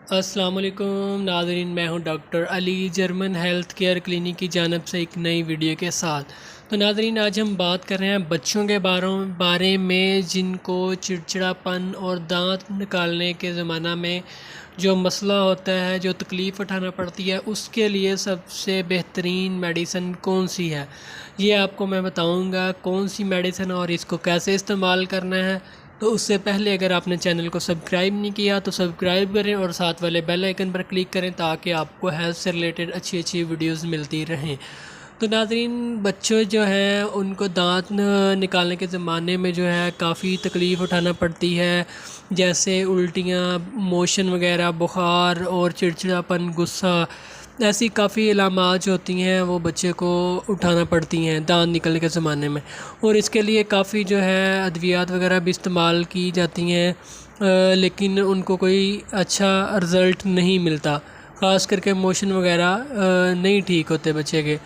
अस्सलाम वालेकुम नाज़रीन, मैं हूं doctor Ali German health care clinic की जानब से एक नई वीडियो के साथ। तो नाज़रीन, आज हम बात कर रहे हैं बच्चों के बारे में जिनको चिड़चिड़ापन और दांत निकालने के ज़माना में जो मसला होता है, जो तकलीफ़ उठाना पड़ती है, उसके लिए सबसे बेहतरीन मेडिसिन कौन सी है ये आपको मैं बताऊंगा। कौन सी मेडिसिन और इसको कैसे इस्तेमाल करना है। तो उससे पहले अगर आपने चैनल को सब्सक्राइब नहीं किया तो सब्सक्राइब करें और साथ वाले बेल आइकन पर क्लिक करें ताकि आपको हेल्थ से रिलेटेड अच्छी अच्छी वीडियोस मिलती रहें। तो नाज़रीन, बच्चों जो हैं उनको दांत निकालने के ज़माने में जो है काफ़ी तकलीफ़ उठाना पड़ती है, जैसे उल्टियाँ, मोशन वगैरह, बुखार और चिड़चिड़ापन, गुस्सा, ऐसी काफ़ी अलामात जो होती हैं वो बच्चे को उठाना पड़ती हैं दांत निकलने के ज़माने में। और इसके लिए काफ़ी जो है अद्वियात वगैरह भी इस्तेमाल की जाती हैं, लेकिन उनको कोई अच्छा रिज़ल्ट नहीं मिलता। ख़ास करके मोशन वगैरह नहीं ठीक होते बच्चे के।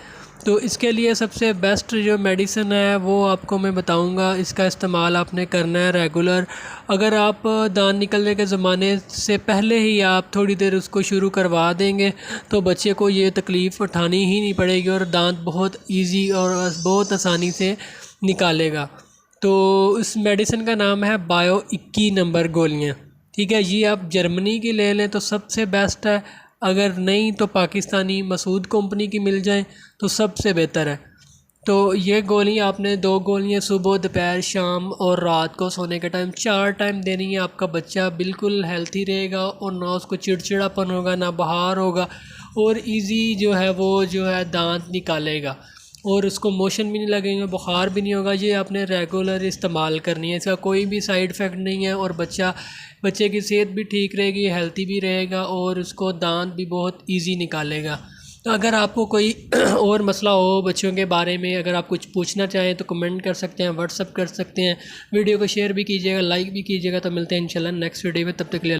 तो इसके लिए सबसे बेस्ट जो मेडिसिन है वो आपको मैं बताऊंगा। इसका इस्तेमाल आपने करना है रेगुलर। अगर आप दांत निकलने के ज़माने से पहले ही आप थोड़ी देर उसको शुरू करवा देंगे तो बच्चे को ये तकलीफ़ उठानी ही नहीं पड़ेगी और दांत बहुत इजी और बहुत आसानी से निकालेगा। तो इस मेडिसिन का नाम है बायो 21 नंबर गोलियाँ। ठीक है, ये आप जर्मनी की ले लें तो सबसे बेस्ट है। अगर नहीं तो पाकिस्तानी मसूद कंपनी की मिल जाए तो सबसे बेहतर है। तो ये गोलियाँ आपने 2 गोलियाँ सुबह, दोपहर, शाम और रात को सोने के टाइम 4 टाइम देनी है। आपका बच्चा बिल्कुल हेल्थी रहेगा और ना उसको चिड़चिड़ापन होगा, ना बाहर होगा, और इजी जो है वो जो है दांत निकालेगा और उसको मोशन भी नहीं लगेंगे, बुखार भी नहीं होगा। ये आपने रेगुलर इस्तेमाल करनी है, इसका कोई भी साइड इफ़ेक्ट नहीं है और बच्चे की सेहत भी ठीक रहेगी, हेल्थी भी रहेगा और उसको दांत भी बहुत इजी निकालेगा। तो अगर आपको कोई और मसला हो बच्चों के बारे में, अगर आप कुछ पूछना चाहें तो कमेंट कर सकते हैं, व्हाट्सअप कर सकते हैं। वीडियो को शेयर भी कीजिएगा, लाइक भी कीजिएगा। तो मिलते हैं इंशाल्लाह नेक्स्ट वीडियो में, तब तक के लिए।